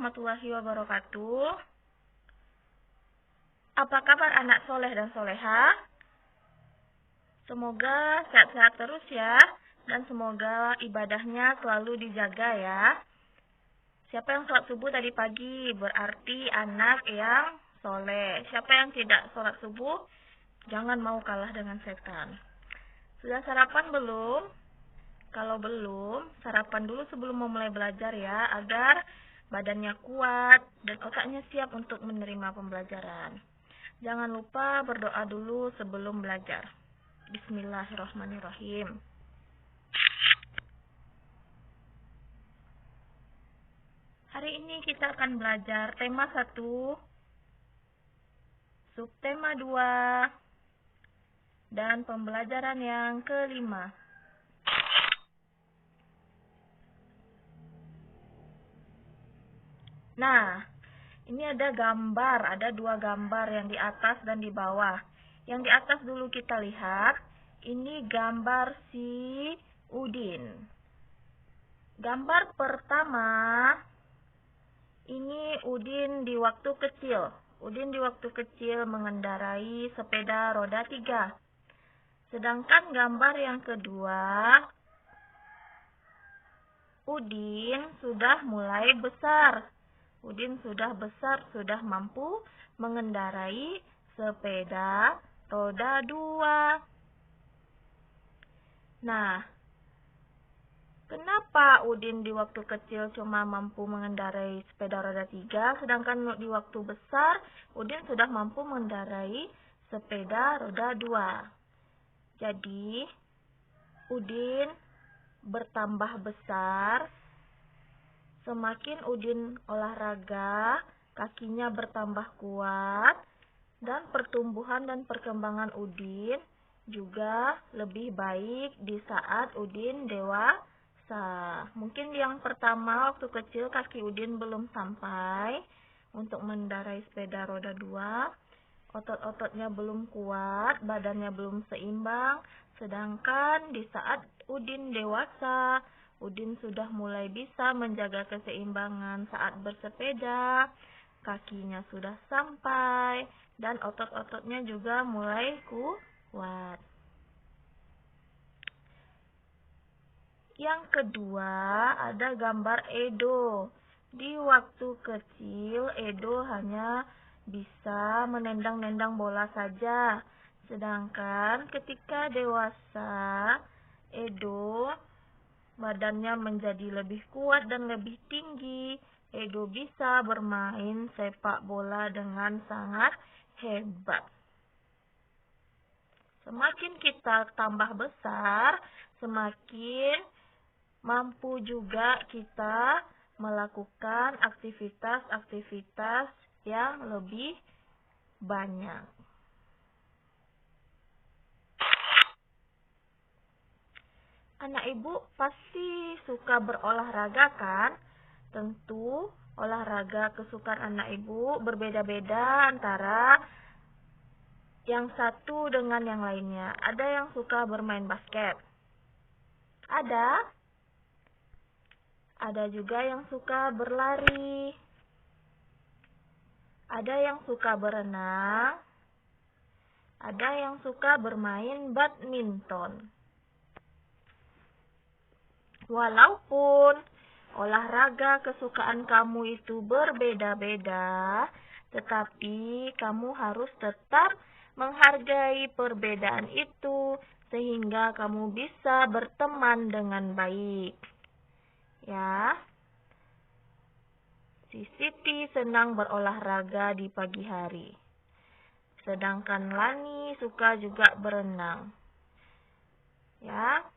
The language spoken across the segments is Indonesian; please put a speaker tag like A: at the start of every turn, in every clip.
A: warahmatullahi wabarakatuh. Apa kabar anak soleh dan soleha? Semoga sehat-sehat terus ya, dan semoga ibadahnya selalu dijaga ya. Siapa yang sholat subuh tadi pagi berarti anak yang soleh. Siapa yang tidak sholat subuh, jangan mau kalah dengan setan. Sudah sarapan belum? Kalau belum, sarapan dulu sebelum memulai belajar ya, agar badannya kuat dan otaknya siap untuk menerima pembelajaran. Jangan lupa berdoa dulu sebelum belajar. Bismillahirrahmanirrahim. Hari ini kita akan belajar tema 1, subtema 2, dan pembelajaran yang kelima. Nah, ini ada gambar, ada 2 gambar yang di atas dan di bawah. Yang di atas dulu kita lihat, ini gambar si Udin. Gambar pertama, ini Udin di waktu kecil. Udin di waktu kecil mengendarai sepeda roda 3. Sedangkan gambar yang kedua, Udin sudah mulai besar. Udin sudah besar, sudah mampu mengendarai sepeda roda 2. Nah, kenapa Udin di waktu kecil cuma mampu mengendarai sepeda roda 3, sedangkan di waktu besar Udin sudah mampu mengendarai sepeda roda 2? Jadi, Udin bertambah besar. Semakin Udin olahraga, kakinya bertambah kuat, dan pertumbuhan dan perkembangan Udin juga lebih baik di saat Udin dewasa. Mungkin yang pertama waktu kecil kaki Udin belum sampai untuk mengendarai sepeda roda 2, otot-ototnya belum kuat, badannya belum seimbang, sedangkan di saat Udin dewasa, Udin sudah mulai bisa menjaga keseimbangan saat bersepeda, kakinya sudah sampai, dan otot-ototnya juga mulai kuat. Yang kedua, ada gambar Edo. Di waktu kecil, Edo hanya bisa menendang-nendang bola saja. Sedangkan ketika dewasa, Edo badannya menjadi lebih kuat dan lebih tinggi. Edo bisa bermain sepak bola dengan sangat hebat. Semakin kita tambah besar, semakin mampu juga kita melakukan aktivitas-aktivitas yang lebih banyak. Anak ibu pasti suka berolahraga kan? Tentu olahraga kesukaan anak ibu berbeda-beda antara yang satu dengan yang lainnya. Ada yang suka bermain basket. Ada juga yang suka berlari. Ada yang suka berenang. Ada yang suka bermain badminton. Walaupun olahraga kesukaan kamu itu berbeda-beda, tetapi kamu harus tetap menghargai perbedaan itu sehingga kamu bisa berteman dengan baik. Ya. Si Siti senang berolahraga di pagi hari. Sedangkan Lani suka juga berenang. Ya.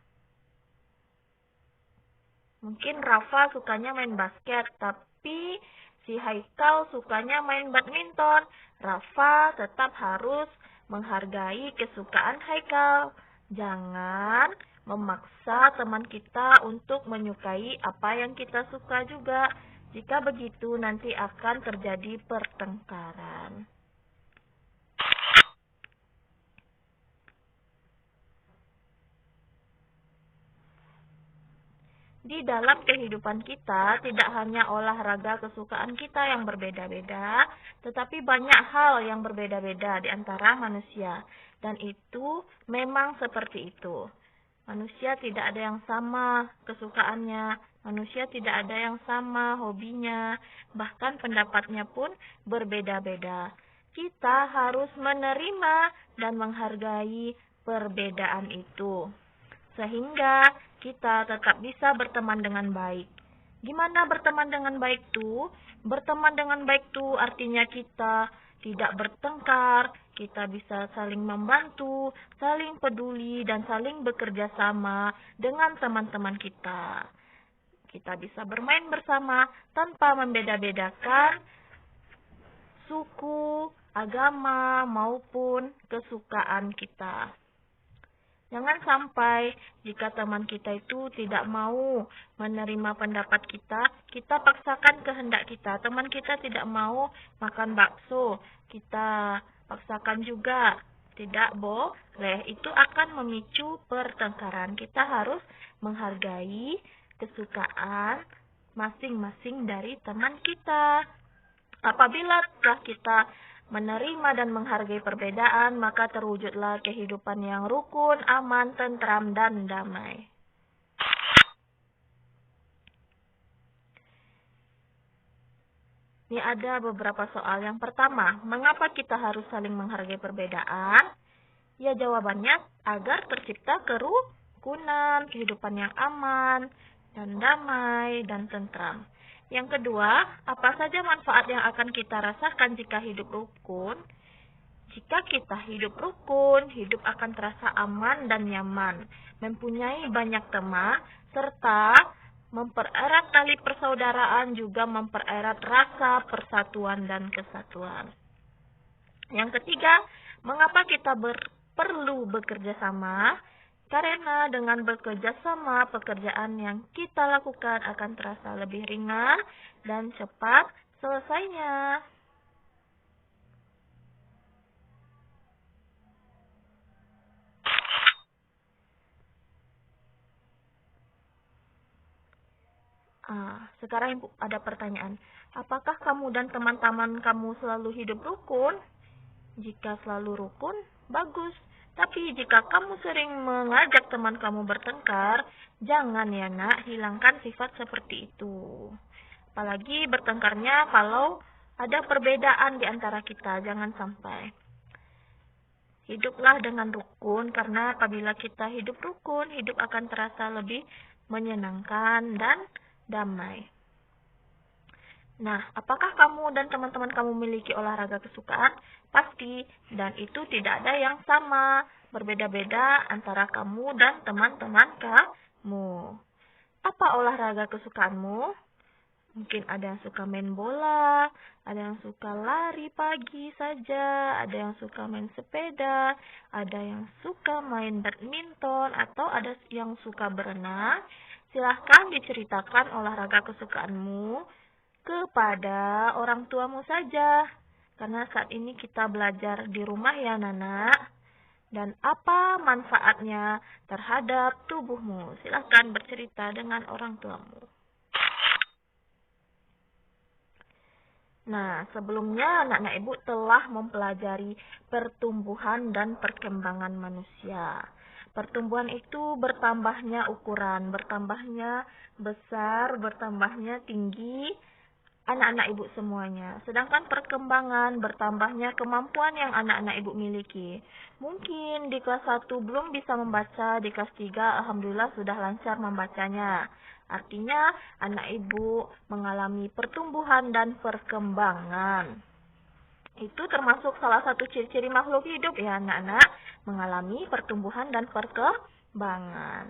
A: Mungkin Rafa sukanya main basket, tapi si Haikal sukanya main badminton. Rafa tetap harus menghargai kesukaan Haikal. Jangan memaksa teman kita untuk menyukai apa yang kita suka juga. Jika begitu nanti akan terjadi pertengkaran. Di dalam kehidupan kita, tidak hanya olahraga kesukaan kita yang berbeda-beda, tetapi banyak hal yang berbeda-beda di antara manusia. Dan itu memang seperti itu. Manusia tidak ada yang sama kesukaannya, manusia tidak ada yang sama hobinya, bahkan pendapatnya pun berbeda-beda. Kita harus menerima dan menghargai perbedaan itu, sehingga kita tetap bisa berteman dengan baik. Gimana berteman dengan baik tuh? Berteman dengan baik tuh artinya kita tidak bertengkar, kita bisa saling membantu, saling peduli, dan saling bekerja sama dengan teman-teman kita. Kita bisa bermain bersama tanpa membeda-bedakan suku, agama, maupun kesukaan kita. Jangan sampai jika teman kita itu tidak mau menerima pendapat kita, kita paksakan kehendak kita. Teman kita tidak mau makan bakso, kita paksakan juga. Tidak boleh, itu akan memicu pertengkaran. Kita harus menghargai kesukaan masing-masing dari teman kita. Apabila telah kita menerima dan menghargai perbedaan, maka terwujudlah kehidupan yang rukun, aman, tentram, dan damai. Ini ada beberapa soal. Yang pertama, mengapa kita harus saling menghargai perbedaan? Ya, jawabannya agar tercipta kerukunan, kehidupan yang aman, dan damai, dan tentram. Yang kedua, apa saja manfaat yang akan kita rasakan jika hidup rukun? Jika kita hidup rukun, hidup akan terasa aman dan nyaman, mempunyai banyak teman, serta mempererat tali persaudaraan, juga mempererat rasa persatuan dan kesatuan. Yang ketiga, mengapa kita perlu bekerja sama? Karena dengan bekerja sama, pekerjaan yang kita lakukan akan terasa lebih ringan dan cepat selesainya. Sekarang Ibu ada pertanyaan. Apakah kamu dan teman-teman kamu selalu hidup rukun? Jika selalu rukun, bagus. Tapi jika kamu sering mengajak teman kamu bertengkar, jangan ya nak, hilangkan sifat seperti itu. Apalagi bertengkarnya kalau ada perbedaan di antara kita, jangan sampai. Hiduplah dengan rukun, karena apabila kita hidup rukun, hidup akan terasa lebih menyenangkan dan damai. Nah, apakah kamu dan teman-teman kamu memiliki olahraga kesukaan? Pasti, dan itu tidak ada yang sama, berbeda-beda antara kamu dan teman-teman kamu. Apa olahraga kesukaanmu? Mungkin ada yang suka main bola, ada yang suka lari pagi saja, ada yang suka main sepeda, ada yang suka main badminton, atau ada yang suka berenang. Silahkan diceritakan olahraga kesukaanmu kepada orang tuamu saja. Karena saat ini kita belajar di rumah ya Nana. Dan apa manfaatnya terhadap tubuhmu? Silahkan bercerita dengan orang tuamu. Nah, sebelumnya anak-anak ibu telah mempelajari pertumbuhan dan perkembangan manusia. Pertumbuhan itu bertambahnya ukuran, bertambahnya besar, bertambahnya tinggi anak-anak ibu semuanya. Sedangkan perkembangan bertambahnya kemampuan yang anak-anak ibu miliki. Mungkin di kelas 1 belum bisa membaca, di kelas 3 alhamdulillah sudah lancar membacanya. Artinya anak ibu mengalami pertumbuhan dan perkembangan. Itu termasuk salah satu ciri-ciri makhluk hidup ya anak-anak, mengalami pertumbuhan dan perkembangan.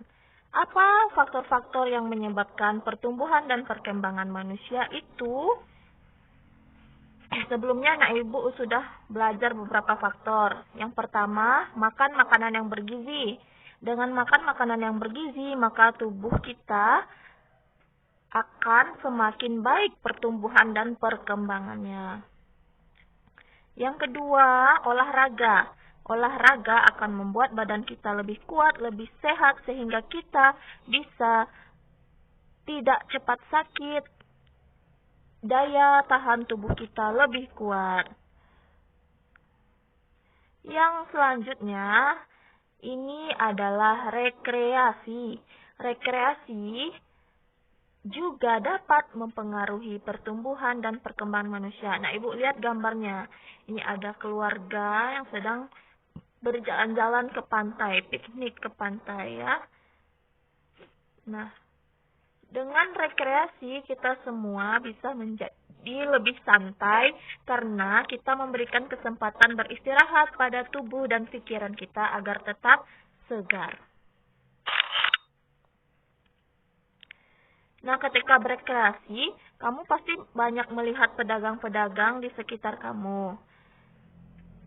A: Apa faktor-faktor yang menyebabkan pertumbuhan dan perkembangan manusia itu? Sebelumnya anak ibu sudah belajar beberapa faktor. Yang pertama, makan makanan yang bergizi. Dengan makan makanan yang bergizi, maka tubuh kita akan semakin baik pertumbuhan dan perkembangannya. Yang kedua, olahraga. Olahraga akan membuat badan kita lebih kuat, lebih sehat, sehingga kita bisa tidak cepat sakit, daya tahan tubuh kita lebih kuat. Yang selanjutnya, ini adalah rekreasi. Rekreasi juga dapat mempengaruhi pertumbuhan dan perkembangan manusia. Nah, Ibu lihat gambarnya. Ini ada keluarga yang sedang berjalan-jalan ke pantai, piknik ke pantai ya. Nah, dengan rekreasi kita semua bisa menjadi lebih santai karena kita memberikan kesempatan beristirahat pada tubuh dan pikiran kita agar tetap segar. Nah, ketika berekreasi, kamu pasti banyak melihat pedagang-pedagang di sekitar kamu.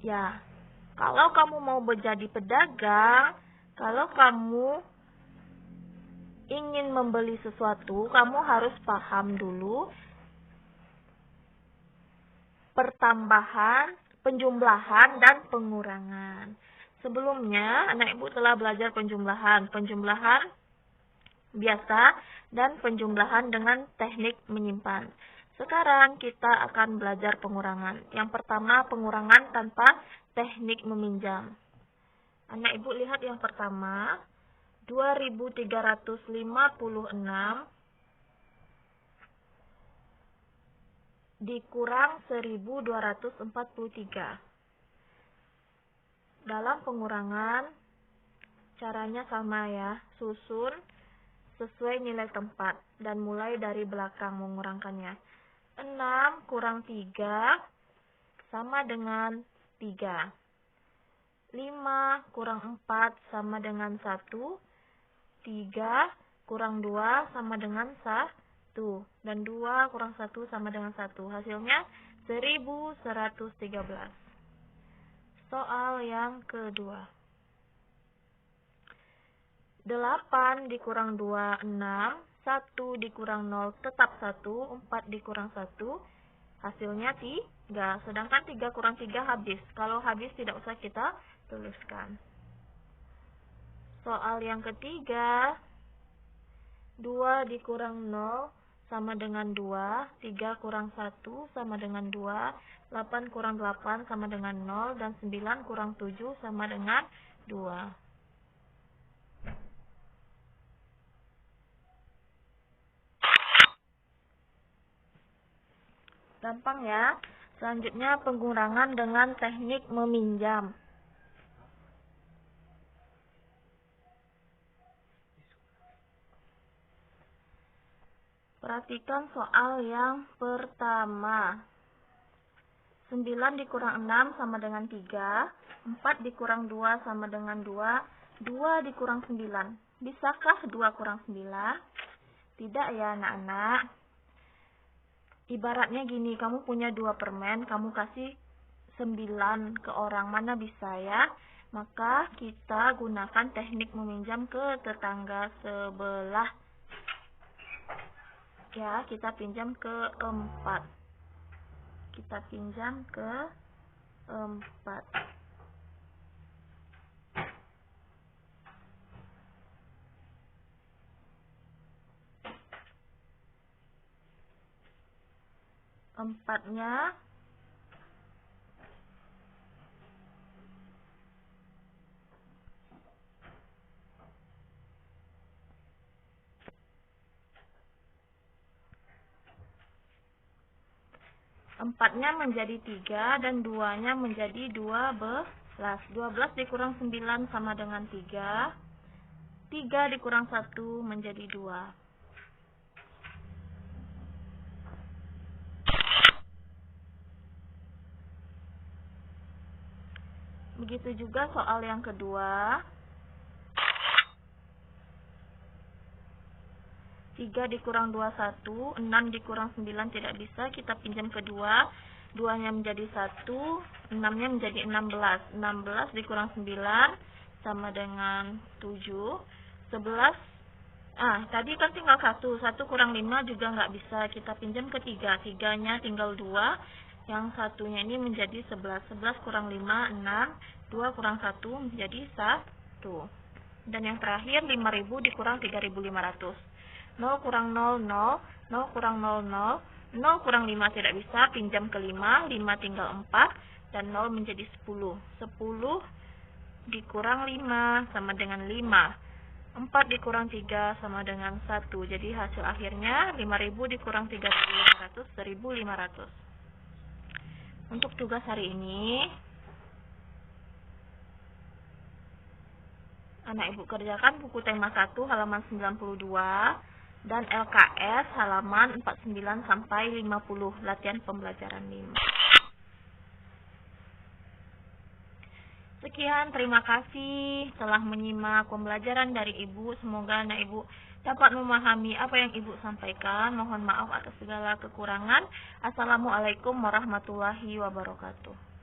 A: Ya, kalau kamu mau menjadi pedagang, kalau kamu ingin membeli sesuatu, kamu harus paham dulu pertambahan, penjumlahan, dan pengurangan. Sebelumnya, anak ibu telah belajar penjumlahan biasa dan penjumlahan dengan teknik menyimpan. Sekarang kita akan belajar pengurangan. Yang pertama, pengurangan tanpa teknik meminjam. Anak ibu lihat yang pertama, 2.356 dikurang 1.243. Dalam pengurangan, caranya sama ya, susun sesuai nilai tempat dan mulai dari belakang mengurangkannya. 6 kurang 3 sama dengan 3. 5 kurang 4 sama dengan 1. 3 kurang 2 sama dengan 1. Dan 2 kurang 1 sama dengan 1. Hasilnya 1.113. Soal yang kedua. 8 dikurang 2, 6. 1 dikurang 0 tetap 1. 4 dikurang 1. Hasilnya 3. Sedangkan 3 kurang 3 habis. Kalau habis tidak usah kita tuliskan. Soal yang ketiga. 2 dikurang 0 sama dengan 2. 3 kurang 1 sama dengan 2. 8 kurang 8 sama dengan 0. Dan 9 kurang 7 sama dengan 2. Gampang ya. Selanjutnya pengurangan dengan teknik meminjam. Perhatikan soal yang pertama. 9 dikurang 6 sama dengan 3. 4 dikurang 2 sama dengan 2. 2 dikurang 9. Bisakah 2 kurang 9? Tidak ya anak-anak. Ibaratnya gini, kamu punya 2 permen, kamu kasih 9 ke orang, mana bisa ya? Maka kita gunakan teknik meminjam ke tetangga sebelah. Ya, kita pinjam ke 4. Kita pinjam ke 4. Empatnya menjadi 3 dan 2-nya menjadi 12. 12 dikurang 9 sama dengan 3. 3 dikurang 1 menjadi 2. Begitu juga soal yang kedua. 3 dikurang 2, 1. 6 dikurang 9 tidak bisa. Kita pinjam ke 2. 2-nya menjadi 1. 6-nya menjadi 16. 16 dikurang 9 sama dengan 7. 11. Tadi kan tinggal 1. 1 kurang 5 juga nggak bisa. Kita pinjam ke 3. 3-nya tinggal 2. Yang satunya ini menjadi 11. 11 kurang 5, 6. 2 kurang 1 menjadi 1. Dan yang terakhir 5.000 dikurang 3.500. 0 kurang 0, 0. 0 kurang 0, 0. 0 kurang 5 tidak bisa, pinjam ke 5. 5 tinggal 4. Dan 0 menjadi 10. 10 dikurang 5 sama dengan 5. 4 dikurang 3 sama dengan 1. Jadi hasil akhirnya 5.000 dikurang 3.500, 1.500. Untuk tugas hari ini, anak ibu kerjakan buku tema 1 halaman 92 dan LKS halaman 49 sampai 50, latihan pembelajaran 5. Sekian, terima kasih telah menyimak pembelajaran dari Ibu. Semoga anak Ibu dapat memahami apa yang Ibu sampaikan. Mohon maaf atas segala kekurangan. Assalamualaikum warahmatullahi wabarakatuh.